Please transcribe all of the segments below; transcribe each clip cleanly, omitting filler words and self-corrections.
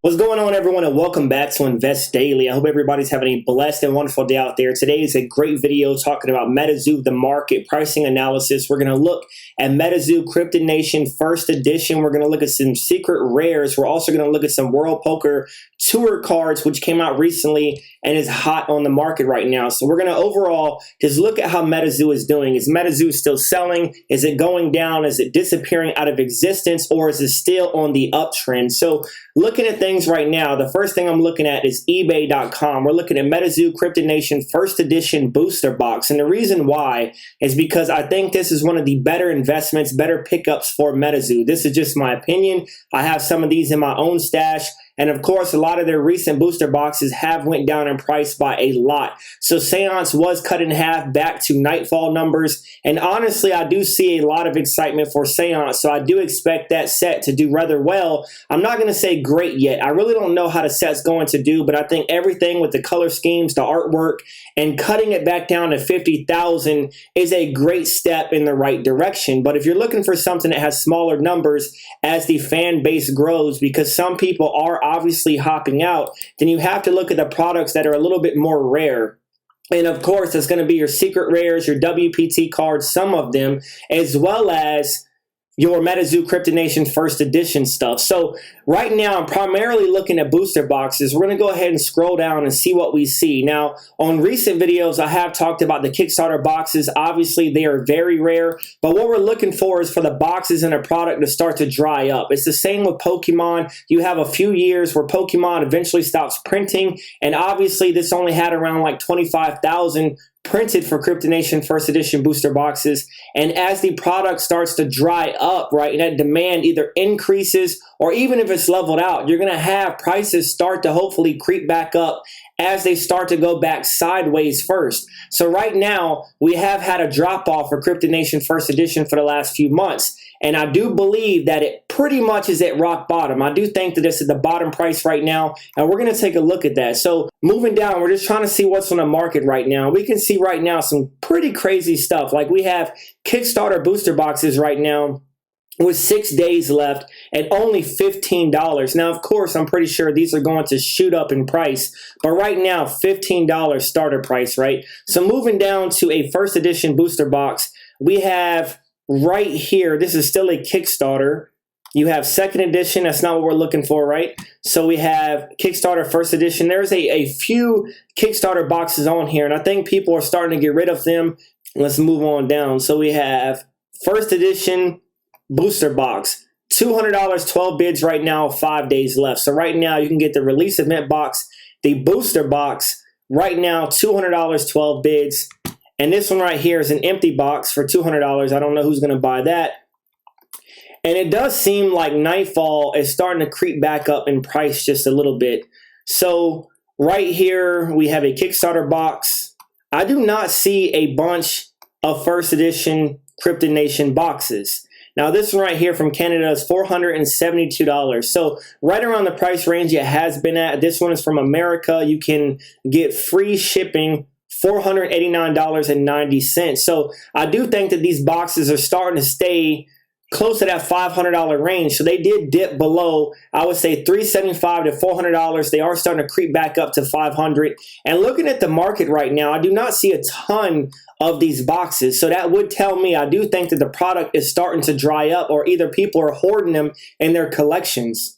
What's going on, everyone, and welcome back to Invest Daily. I hope everybody's having a blessed and wonderful day out there. Today is a great video talking about Metazoo, the market, pricing analysis. We're going to look at Metazoo Cryptid Nation first edition. We're going to look at some secret rares. We're also going to look at some World Poker Tour cards, which came out recently and is hot on the market right now. So we're going to overall just look at how Metazoo is doing. Is Metazoo still selling? Is it going down? Is it disappearing out of existence? Or is it still on the uptrend? So looking at things right now, the first thing I'm looking at is eBay.com. We're looking at Metazoo Cryptid Nation first edition booster box. And the reason why is because I think this is one of the better investments, better pickups for Metazoo. This is just my opinion. I have some of these in my own stash. And of course, a lot of their recent booster boxes have went down in price by a lot. So Seance was cut in half back to Nightfall numbers. And honestly, I do see a lot of excitement for Seance. So I do expect that set to do rather well. I'm not going to say great yet. I really don't know how the set's going to do, but I think everything with the color schemes, the artwork, and cutting it back down to 50,000 is a great step in the right direction. But if you're looking for something that has smaller numbers as the fan base grows, because some people are obviously hopping out, then you have to look at the products that are a little bit more rare. And of course, it's going to be your secret rares, your WPT cards, some of them, as well as your Metazoo Cryptid Nation first edition stuff. So right now, I'm primarily looking at booster boxes. We're going to go ahead and scroll down and see what we see. Now, on recent videos, I have talked about the Kickstarter boxes. Obviously, they are very rare, but what we're looking for is for the boxes in a product to start to dry up. It's the same with Pokemon. You have a few years where Pokemon eventually stops printing, and obviously, this only had around like 25,000 printed for Cryptid Nation first edition booster boxes. And as the product starts to dry up, right, and that demand either increases or even if it's leveled out, you're going to have prices start to hopefully creep back up as they start to go back sideways first. So right now, we have had a drop off for Cryptid Nation first edition for the last few months. And I do believe that it pretty much is at rock bottom. I do think that this is the bottom price right now, and we're going to take a look at that. So moving down, we're just trying to see what's on the market right now. We can see right now some pretty crazy stuff. Like we have Kickstarter booster boxes right now with 6 days left at only $15. Now, of course, I'm pretty sure these are going to shoot up in price, but right now, $15 starter price, right? So moving down to a first edition booster box, we have right here, this is still a Kickstarter. You have second edition. That's not what we're looking for, right? So we have Kickstarter first edition. There's a few Kickstarter boxes on here, and I think people are starting to get rid of them. Let's move on down. So we have first edition booster box, $200, 12 bids right now, 5 days left. So right now you can get the release event box, the booster box, right now, $200, 12 bids. And this one right here is an empty box for $200. I don't know who's going to buy that. And it does seem like Nightfall is starting to creep back up in price just a little bit. So right here, we have a Kickstarter box. I do not see a bunch of first edition Cryptid Nation boxes. Now, this one right here from Canada is $472. So right around the price range it has been at. This one is from America. You can get free shipping, $489.90. So I do think that these boxes are starting to stay close to that $500 range. So they did dip below, I would say $375 to $400. They are starting to creep back up to $500. And looking at the market right now, I do not see a ton of these boxes. So that would tell me I do think that the product is starting to dry up, or either people are hoarding them in their collections.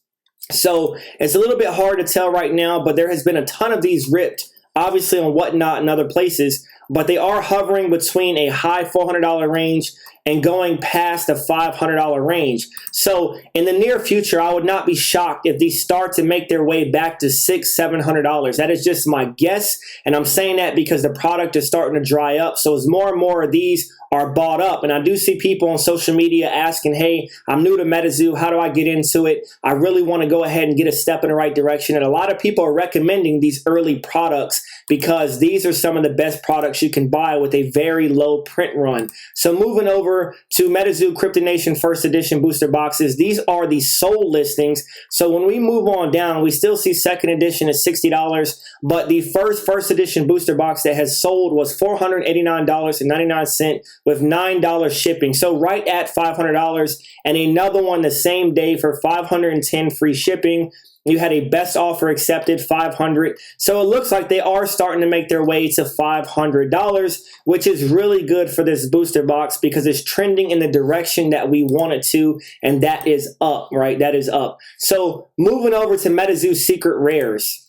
So it's a little bit hard to tell right now, but there has been a ton of these ripped, obviously on Whatnot and other places, but they are hovering between a high $400 range and going past the $500 range. So in the near future, I would not be shocked if these start to make their way back to $600, $700. That is just my guess. And I'm saying that because the product is starting to dry up. So as more and more of these are bought up, and I do see people on social media asking, hey, I'm new to Metazoo. How do I get into it? I really want to go ahead and get a step in the right direction. And a lot of people are recommending these early products because these are some of the best products you can buy with a very low print run. So moving over to Metazoo Cryptid Nation first edition booster boxes, these are the sold listings. So when we move on down, we still see second edition at $60, but the first edition booster box that has sold was $489.99 with $9 shipping. So right at $500, and another one the same day for $510 free shipping. You had a best offer accepted, $500. So it looks like they are starting to make their way to $500, which is really good for this booster box because it's trending in the direction that we want it to, and that is up, right? That is up. So moving over to Metazoo Secret Rares.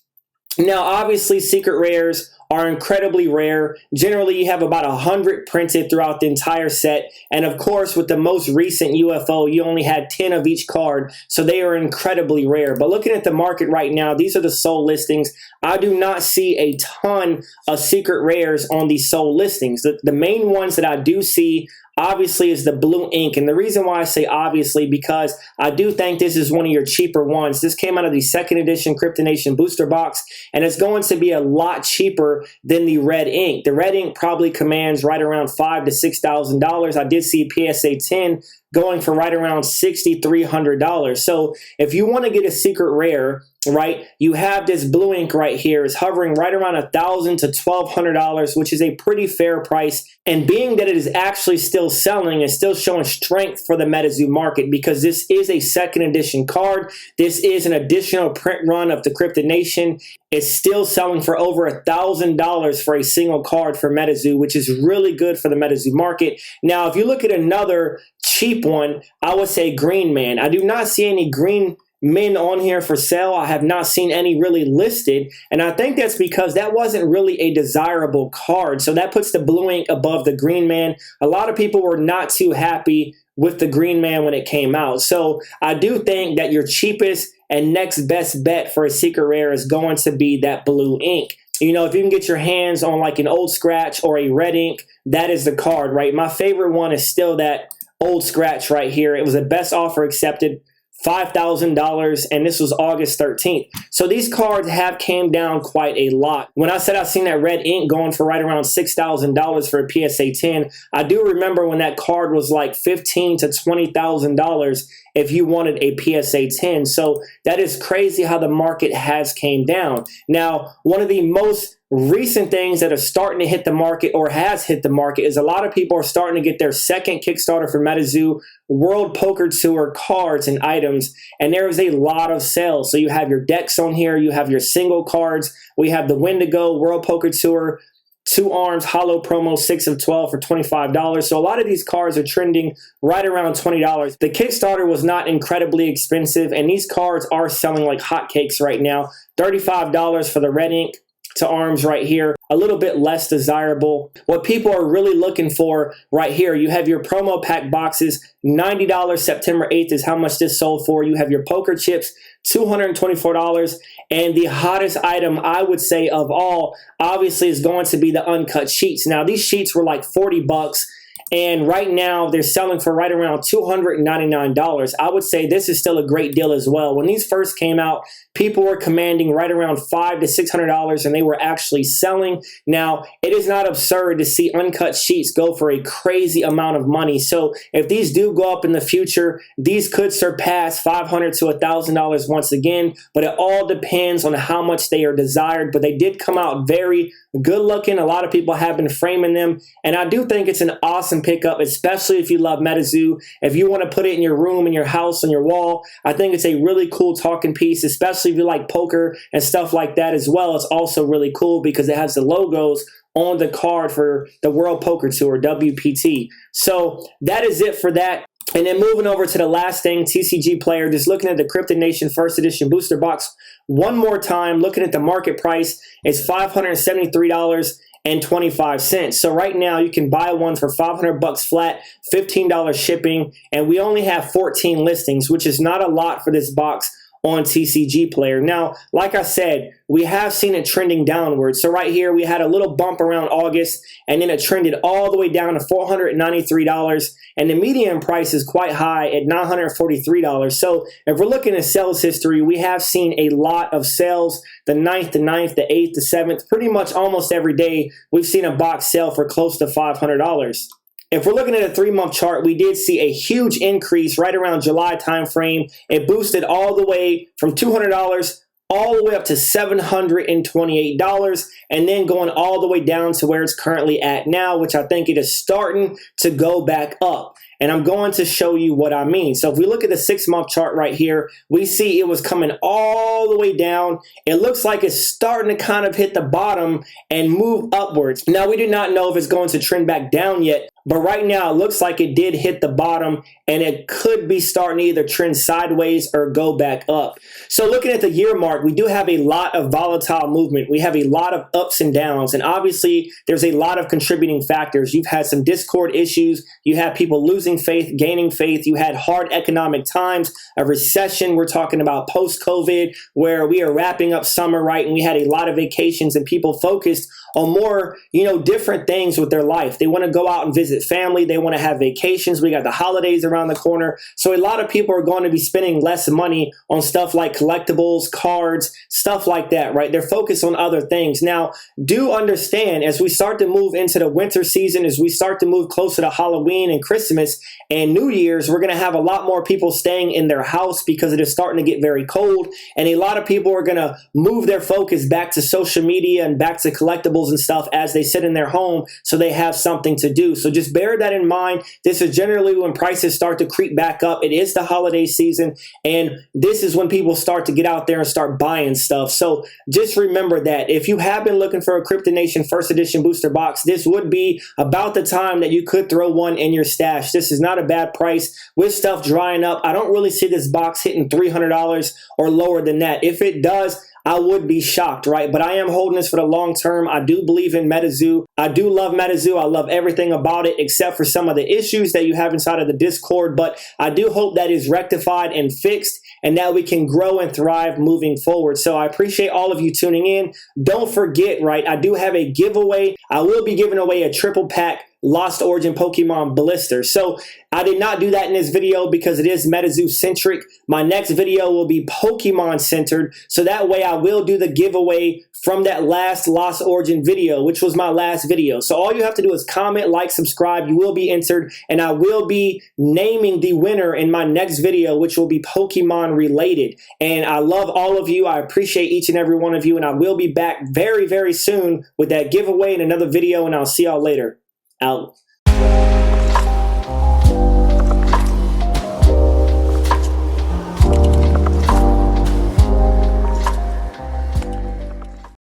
Now, obviously, secret rares are incredibly rare. Generally, you have about 100 printed throughout the entire set. And of course, with the most recent UFO, you only had 10 of each card. So they are incredibly rare. But looking at the market right now, these are the sold listings. I do not see a ton of secret rares on these sold listings. The main ones that I do see obviously is the blue ink. And the reason why I say obviously, because I do think this is one of your cheaper ones. This came out of the second edition Cryptid Nation booster box, and it's going to be a lot cheaper than the red ink. The red ink probably commands right around $5,000 to $6,000. I did see PSA 10 going for right around $6,300. So if you want to get a secret rare, right, you have this blue ink right here. It's hovering right around $1,000 to $1,200, which is a pretty fair price. And being that it is actually still selling and still showing strength for the Metazoo market, because this is a second edition card. This is an additional print run of the Cryptid Nation. It's still selling for over $1,000 for a single card for Metazoo, which is really good for the Metazoo market. Now, if you look at another cheap one, I would say Green Man. I do not see any green men on here for sale. I have not seen any really listed, and I think that's because that wasn't really a desirable card. So that puts the blue ink above the Green Man. A lot of people were not too happy with the Green Man when it came out. So I do think that your cheapest and next best bet for a secret rare is going to be that blue ink. You know, if you can get your hands on like an old scratch or a red ink, that is the card, right? My favorite one is still that old scratch right here. It was a best offer accepted, $5,000, and this was August 13th. So these cards have came down quite a lot. When I said I've seen that red ink going for right around $6,000 for a PSA 10, I do remember when that card was like $15,000 to $20,000 if you wanted a PSA 10. So that is crazy how the market has came down. Now, one of the most recent things that are starting to hit the market or has hit the market is a lot of people are starting to get their second Kickstarter for Metazoo World Poker Tour cards and items, and there is a lot of sales. So you have your decks on here, you have your single cards, we have the Wendigo World Poker Tour 2 arms holo promo 6 of 12 for $25. So a lot of these cards are trending right around $20. The Kickstarter was not incredibly expensive, and these cards are selling like hotcakes right now. $35 for the red ink to arms right here, a little bit less desirable. What people are really looking for right here, you have your promo pack boxes, $90 September 8th is how much this sold for. You have your poker chips, $224. And the hottest item, I would say, of all, obviously is going to be the uncut sheets. Now, these sheets were like 40 bucks. And right now, they're selling for right around $299. I would say this is still a great deal as well. When these first came out, people were commanding right around $500 to $600, and they were actually selling. Now, it is not absurd to see uncut sheets go for a crazy amount of money. So if these do go up in the future, these could surpass $500 to $1,000 once again, but it all depends on how much they are desired. But they did come out very good looking. A lot of people have been framing them, and I do think it's an awesome pickup, especially if you love Metazoo. If you want to put it in your room, in your house, on your wall, I think it's a really cool talking piece, especially if you like poker and stuff like that as well. It's also really cool because it has the logos on the card for the World Poker Tour, WPT. So that is it for that. And then moving over to the last thing, TCG Player, just looking at the Cryptid Nation first edition booster box one more time, looking at the market price, it's $573.25. So right now you can buy one for $500 flat, $15 shipping, and we only have 14 listings, which is not a lot for this box on TCG Player. Now, like I said, we have seen it trending downward. So right here, we had a little bump around August, and then it trended all the way down to $493, and the median price is quite high at $943. So if we're looking at sales history, we have seen a lot of sales. The 9th, the 9th, the 8th, the 7th, pretty much almost every day, we've seen a box sell for close to $500. If we're looking at a 3-month chart, we did see a huge increase right around July timeframe. It boosted all the way from $200 all the way up to $728, and then going all the way down to where it's currently at now, which I think it is starting to go back up. And I'm going to show you what I mean. So if we look at the 6-month chart right here, we see it was coming all the way down. It looks like it's starting to kind of hit the bottom and move upwards. Now, we do not know if it's going to trend back down yet, but right now it looks like it did hit the bottom, and it could be starting to either trend sideways or go back up. So looking at the year mark, we do have a lot of volatile movement. We have a lot of ups and downs, and obviously there's a lot of contributing factors. You've had some Discord issues. You have people losing faith, gaining faith. You had hard economic times, a recession. We're talking about post-COVID, where we are wrapping up summer, right? And we had a lot of vacations, and people focused on more, different things with their life. They want to go out and visit family. They want to have vacations. We got the holidays around the corner. So a lot of people are going to be spending less money on stuff like collectibles, cards, stuff like that, right? They're focused on other things. Now, do understand, as we start to move into the winter season, as we start to move closer to Halloween and Christmas and New Year's, we're going to have a lot more people staying in their house because it is starting to get very cold. And a lot of people are going to move their focus back to social media and back to collectibles and stuff as they sit in their home, so they have something to do. So just bear that in mind. This is generally when prices start to creep back up. It is the holiday season, and this is when people start to get out there and start buying stuff. So just remember that if you have been looking for a Cryptid Nation first edition booster box, this would be about the time that you could throw one in your stash. This is not a bad price. With stuff drying up, I don't really see this box hitting $300 or lower than that. If it does, I would be shocked, right? But I am holding this for the long term. I do believe in Metazoo. I do love Metazoo. I love everything about it except for some of the issues that you have inside of the Discord. But I do hope that is rectified and fixed, and that we can grow and thrive moving forward. So I appreciate all of you tuning in. Don't forget, right, I do have a giveaway. I will be giving away a triple pack Lost Origin Pokemon blister. So I did not do that in this video because it is Metazoo centric. My next video will be Pokemon centered. So that way I will do the giveaway from that last Lost Origin video, which was my last video. So all you have to do is comment, like, subscribe. You will be entered, and I will be naming the winner in my next video, which will be Pokemon related. And I love all of you. I appreciate each and every one of you, and I will be back very, very soon with that giveaway in another video, and I'll see y'all later. Out.